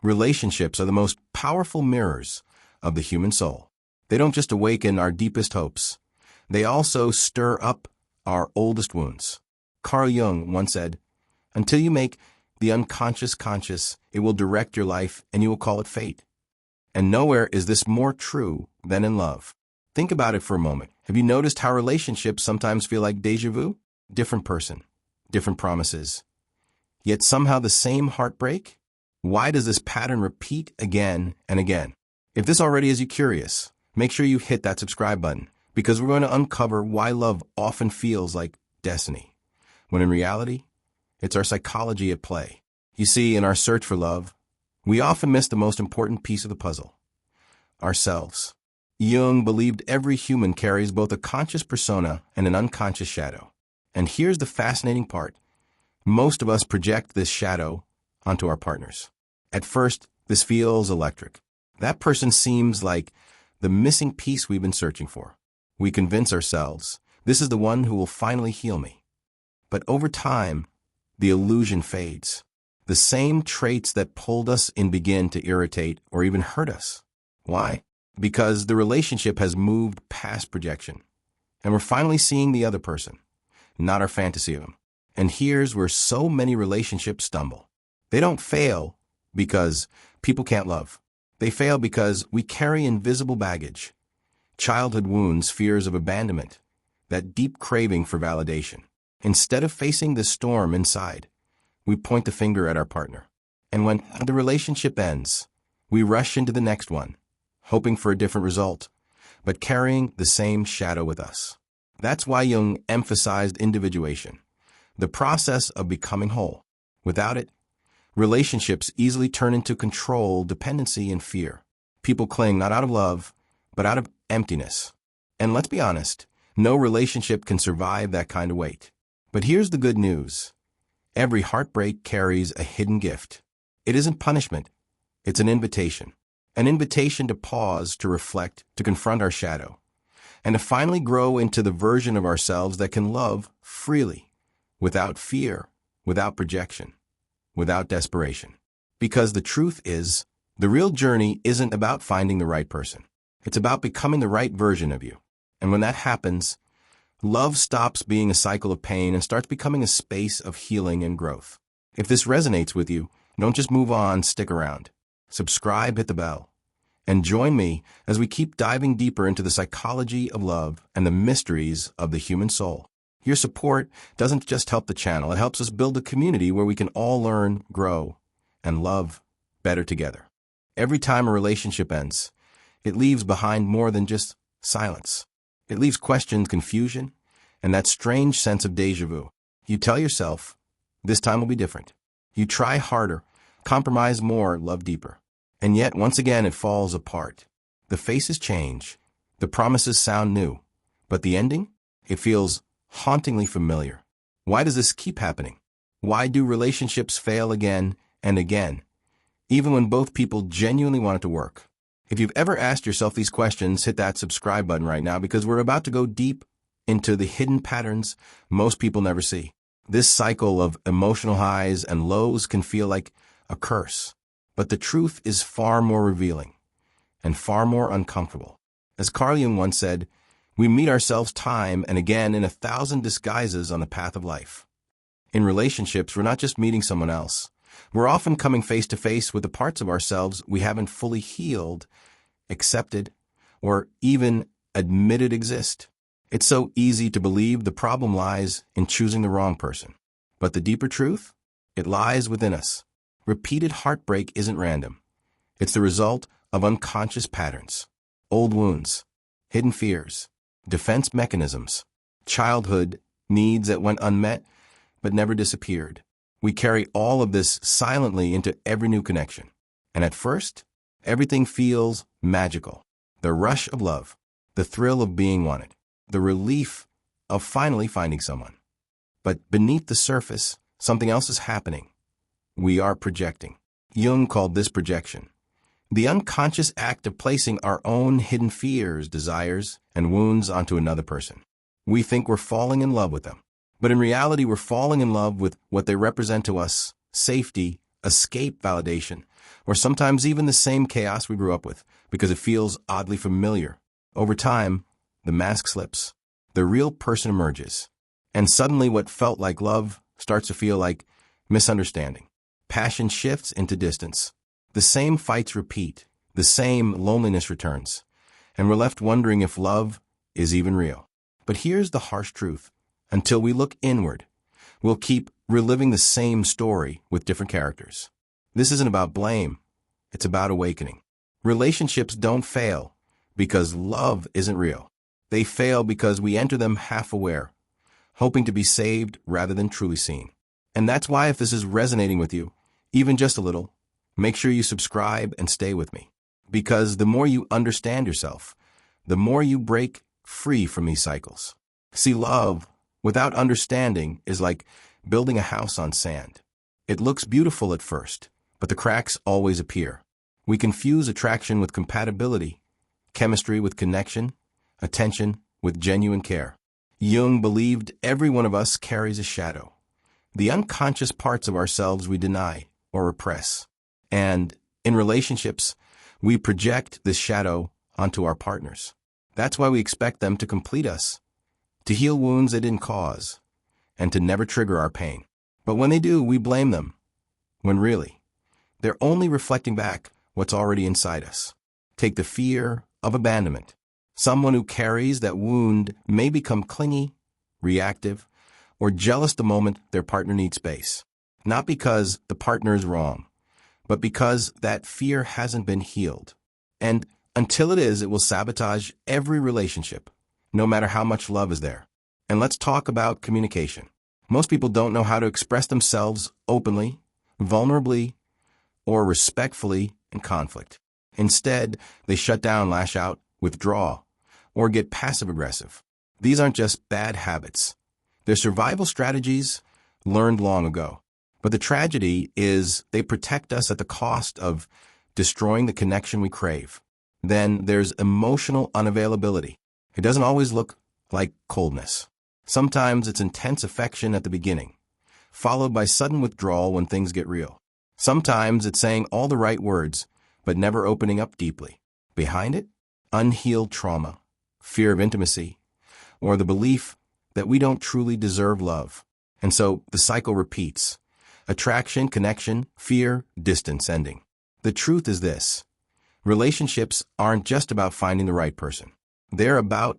Relationships are the most powerful mirrors of the human soul. They don't just awaken our deepest hopes. They also stir up our oldest wounds. Carl Jung once said, "Until you make the unconscious conscious, it will direct your life and you will call it fate." And nowhere is this more true than in love. Think about it for a moment. Have you noticed how relationships sometimes feel like déjà vu? Different person, different promises, yet somehow the same heartbreak? Why does this pattern repeat again and again? If this already has you curious, make sure you hit that subscribe button, because we're going to uncover why love often feels like destiny, when in reality, it's our psychology at play. You see, in our search for love, we often miss the most important piece of the puzzle: ourselves. Jung believed every human carries both a conscious persona and an unconscious shadow. And here's the fascinating part. Most of us project this shadow onto our partners. At first, this feels electric. That person seems like the missing piece we've been searching for. We convince ourselves, this is the one who will finally heal me. But over time, the illusion fades. The same traits that pulled us in begin to irritate or even hurt us. Why? Because the relationship has moved past projection, and we're finally seeing the other person, not our fantasy of them. And here's where so many relationships stumble. They don't fail because people can't love. They fail because we carry invisible baggage, childhood wounds, fears of abandonment, that deep craving for validation. Instead of facing the storm inside, we point the finger at our partner. And when the relationship ends, we rush into the next one, hoping for a different result, but carrying the same shadow with us. That's why Jung emphasized individuation, the process of becoming whole. Without it, relationships easily turn into control, dependency, and fear. People cling not out of love, but out of emptiness. And let's be honest, no relationship can survive that kind of weight. But here's the good news. Every heartbreak carries a hidden gift. It isn't punishment. It's an invitation. An invitation to pause, to reflect, to confront our shadow, and to finally grow into the version of ourselves that can love freely, without fear, without projection, without desperation. Because the truth is, the real journey isn't about finding the right person. It's about becoming the right version of you. And when that happens, love stops being a cycle of pain and starts becoming a space of healing and growth. If this resonates with you, don't just move on, stick around. Subscribe, hit the bell, and join me as we keep diving deeper into the psychology of love and the mysteries of the human soul. Your support doesn't just help the channel, it helps us build a community where we can all learn, grow, and love better together. Every time a relationship ends, it leaves behind more than just silence. It leaves questions, confusion, and that strange sense of déjà vu. You tell yourself, this time will be different. You try harder, compromise more, love deeper. And yet, once again, it falls apart. The faces change, the promises sound new, but the ending? It feels hauntingly familiar. Why does this keep happening? Why do relationships fail again and again, even when both people genuinely want it to work? If you've ever asked yourself these questions, hit that subscribe button right now, because we're about to go deep into the hidden patterns most people never see. This cycle of emotional highs and lows can feel like a curse, but the truth is far more revealing and far more uncomfortable. As Carl Jung once said, we meet ourselves time and again in 1,000 disguises on the path of life. In relationships, we're not just meeting someone else. We're often coming face to face with the parts of ourselves we haven't fully healed, accepted, or even admitted exist. It's so easy to believe the problem lies in choosing the wrong person. But the deeper truth? It lies within us. Repeated heartbreak isn't random. It's the result of unconscious patterns, old wounds, hidden fears, defense mechanisms, childhood needs that went unmet but never disappeared. We carry all of this silently into every new connection. And at first, everything feels magical. The rush of love, the thrill of being wanted, the relief of finally finding someone. But beneath the surface, something else is happening. We are projecting. Jung called this projection. The unconscious act of placing our own hidden fears, desires, and wounds onto another person. We think we're falling in love with them. But in reality, we're falling in love with what they represent to us: safety, escape, validation. or sometimes even the same chaos we grew up with, because it feels oddly familiar. Over time, the mask slips. The real person emerges. And suddenly what felt like love starts to feel like misunderstanding. Passion shifts into distance. The same fights repeat. The same loneliness returns. And we're left wondering if love is even real. But here's the harsh truth. Until we look inward, we'll keep reliving the same story with different characters. This isn't about blame. It's about awakening. Relationships don't fail because love isn't real. They fail because we enter them half aware, hoping to be saved rather than truly seen. And that's why, if this is resonating with you, even just a little, make sure you subscribe and stay with me. Because the more you understand yourself, the more you break free from these cycles. See, love without understanding is like building a house on sand. It looks beautiful at first, but the cracks always appear. We confuse attraction with compatibility, chemistry with connection, attention with genuine care. Jung believed every one of us carries a shadow, the unconscious parts of ourselves we deny or repress. And in relationships, we project this shadow onto our partners. That's why we expect them to complete us, to heal wounds they didn't cause, and to never trigger our pain. But when they do, we blame them, when really, they're only reflecting back what's already inside us. Take the fear of abandonment. Someone who carries that wound may become clingy, reactive, or jealous the moment their partner needs space. Not because the partner is wrong, but because that fear hasn't been healed. And until it is, it will sabotage every relationship, no matter how much love is there. And let's talk about communication. Most people don't know how to express themselves openly, vulnerably, or respectfully in conflict. Instead, they shut down, lash out, withdraw, or get passive-aggressive. These aren't just bad habits. They're survival strategies learned long ago. But the tragedy is they protect us at the cost of destroying the connection we crave. Then there's emotional unavailability. It doesn't always look like coldness. Sometimes it's intense affection at the beginning, followed by sudden withdrawal when things get real. Sometimes it's saying all the right words, but never opening up deeply. Behind it, unhealed trauma, fear of intimacy, or the belief that we don't truly deserve love. And so the cycle repeats. Attraction, connection, fear, distance, ending. The truth is this. Relationships aren't just about finding the right person. They're about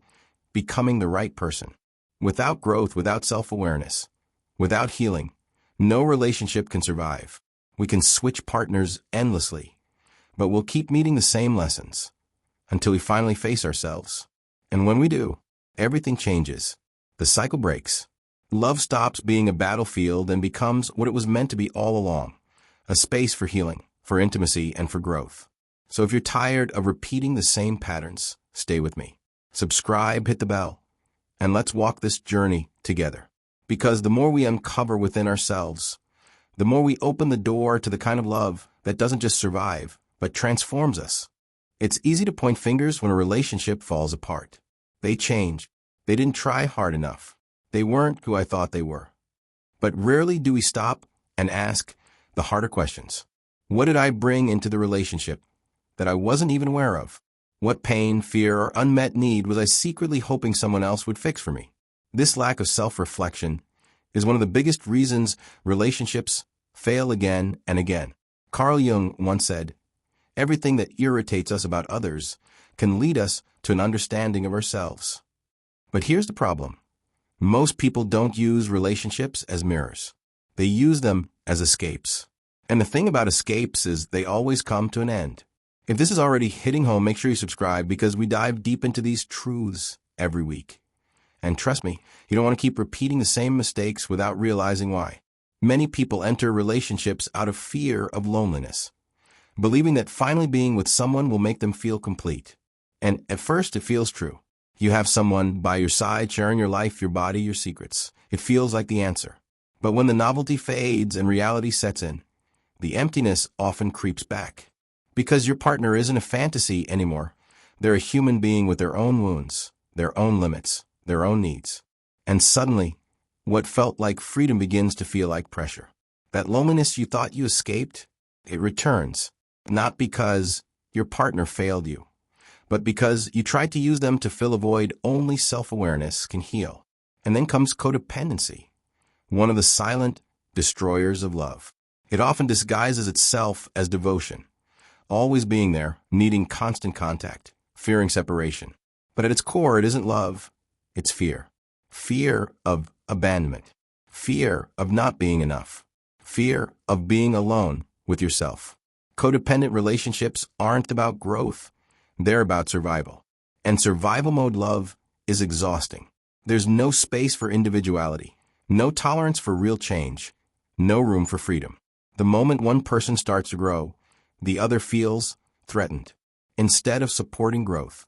becoming the right person. Without growth, without self-awareness, without healing, no relationship can survive. We can switch partners endlessly, but we'll keep meeting the same lessons until we finally face ourselves. And when we do, everything changes. The cycle breaks. Love stops being a battlefield and becomes what it was meant to be all along, a space for healing, for intimacy, and for growth. So if you're tired of repeating the same patterns, stay with me. Subscribe, hit the bell, and let's walk this journey together. Because the more we uncover within ourselves, the more we open the door to the kind of love that doesn't just survive, but transforms us. It's easy to point fingers when a relationship falls apart. They changed. They didn't try hard enough. They weren't who I thought they were. But rarely do we stop and ask the harder questions. What did I bring into the relationship that I wasn't even aware of? What pain, fear, or unmet need was I secretly hoping someone else would fix for me? This lack of self-reflection is one of the biggest reasons relationships fail again and again. Carl Jung once said, "Everything that irritates us about others can lead us to an understanding of ourselves." But here's the problem. Most people don't use relationships as mirrors. They use them as escapes. And the thing about escapes is they always come to an end. If this is already hitting home, make sure you subscribe because we dive deep into these truths every week. And trust me, you don't want to keep repeating the same mistakes without realizing why. Many people enter relationships out of fear of loneliness, believing that finally being with someone will make them feel complete. And at first it feels true. You have someone by your side sharing your life, your body, your secrets. It feels like the answer. But when the novelty fades and reality sets in, the emptiness often creeps back. Because your partner isn't a fantasy anymore. They're a human being with their own wounds, their own limits, their own needs. And suddenly, what felt like freedom begins to feel like pressure. That loneliness you thought you escaped, it returns. not because your partner failed you, but because you tried to use them to fill a void only self-awareness can heal. And then comes codependency, one of the silent destroyers of love. It often disguises itself as devotion, always being there, needing constant contact, fearing separation. But at its core, it isn't love, it's fear. Fear of abandonment, fear of not being enough, fear of being alone with yourself. Codependent relationships aren't about growth, they're about survival. And survival mode love is exhausting. There's no space for individuality, no tolerance for real change, no room for freedom. The moment one person starts to grow, the other feels threatened. Instead of supporting growth,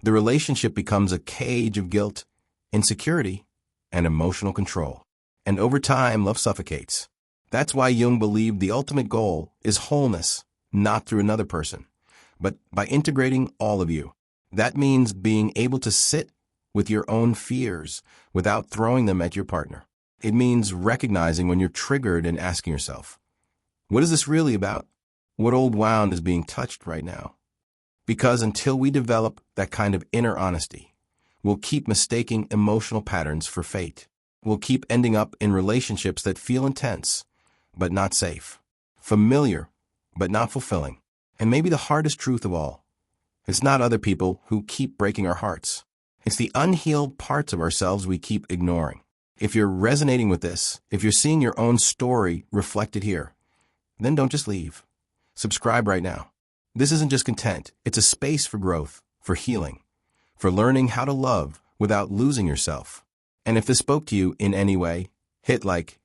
the relationship becomes a cage of guilt, insecurity, and emotional control. And over time, love suffocates. That's why Jung believed the ultimate goal is wholeness, not through another person, but by integrating all of you. That means being able to sit with your own fears without throwing them at your partner. It means recognizing when you're triggered and asking yourself, what is this really about? What old wound is being touched right now? Because until we develop that kind of inner honesty, we'll keep mistaking emotional patterns for fate. We'll keep ending up in relationships that feel intense, but not safe, familiar, but not fulfilling. And maybe the hardest truth of all, it's not other people who keep breaking our hearts. It's the unhealed parts of ourselves we keep ignoring. If you're resonating with this, if you're seeing your own story reflected here, then don't just leave. Subscribe right now. This isn't just content. It's a space for growth, for healing, for learning how to love without losing yourself. And if this spoke to you in any way, hit like,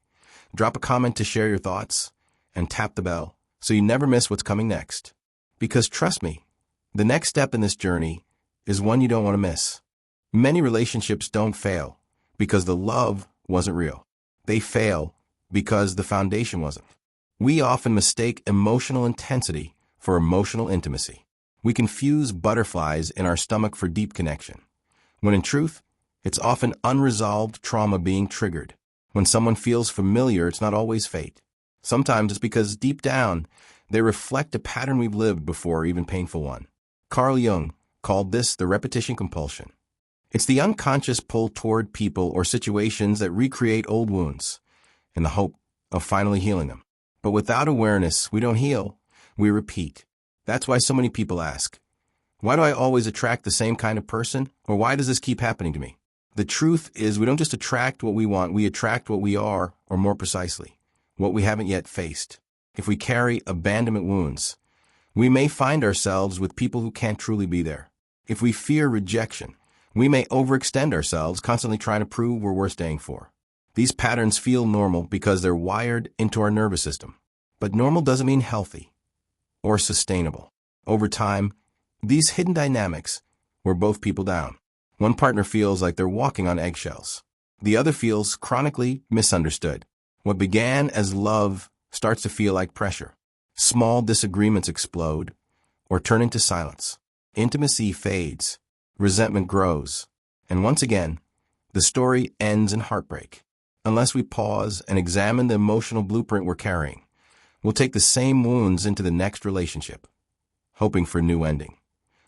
drop a comment to share your thoughts, and tap the bell so you never miss what's coming next. Because trust me, the next step in this journey is one you don't want to miss. Many relationships don't fail because the love wasn't real. They fail because the foundation wasn't. We often mistake emotional intensity for emotional intimacy. We confuse butterflies in our stomach for deep connection, when in truth, it's often unresolved trauma being triggered. When someone feels familiar, it's not always fate. Sometimes it's because deep down, they reflect a pattern we've lived before, even painful one. Carl Jung called this the repetition compulsion. It's the unconscious pull toward people or situations that recreate old wounds in the hope of finally healing them. But without awareness, we don't heal, we repeat. That's why so many people ask, why do I always attract the same kind of person? Or why does this keep happening to me? The truth is we don't just attract what we want, we attract what we are, or more precisely, what we haven't yet faced. If we carry abandonment wounds, we may find ourselves with people who can't truly be there. If we fear rejection, we may overextend ourselves, constantly trying to prove we're worth staying for. These patterns feel normal because they're wired into our nervous system. But normal doesn't mean healthy or sustainable. Over time, these hidden dynamics wear both people down. One partner feels like they're walking on eggshells. The other feels chronically misunderstood. What began as love starts to feel like pressure. Small disagreements explode or turn into silence. Intimacy fades. Resentment grows. And once again, the story ends in heartbreak. Unless we pause and examine the emotional blueprint we're carrying, we'll take the same wounds into the next relationship, hoping for a new ending,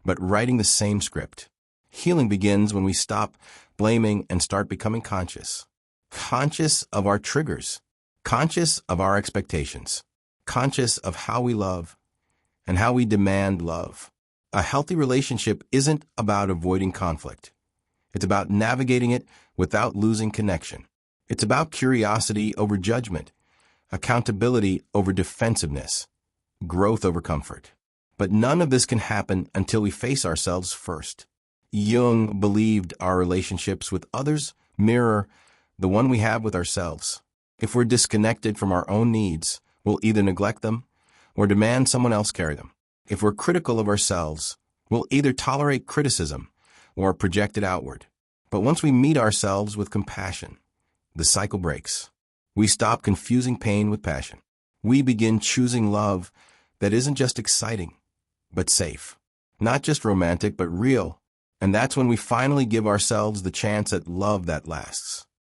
but writing the same script. Healing begins when we stop blaming and start becoming conscious. Conscious of our triggers, conscious of our expectations, conscious of how we love and how we demand love. A healthy relationship isn't about avoiding conflict. It's about navigating it without losing connection. It's about curiosity over judgment, accountability over defensiveness, growth over comfort. But none of this can happen until we face ourselves first. Jung believed our relationships with others mirror the one we have with ourselves. If we're disconnected from our own needs, we'll either neglect them or demand someone else carry them. If we're critical of ourselves, we'll either tolerate criticism or project it outward. But once we meet ourselves with compassion, the cycle breaks. We stop confusing pain with passion. We begin choosing love that isn't just exciting, but safe. Not just romantic, but real. And that's when we finally give ourselves the chance at love that lasts.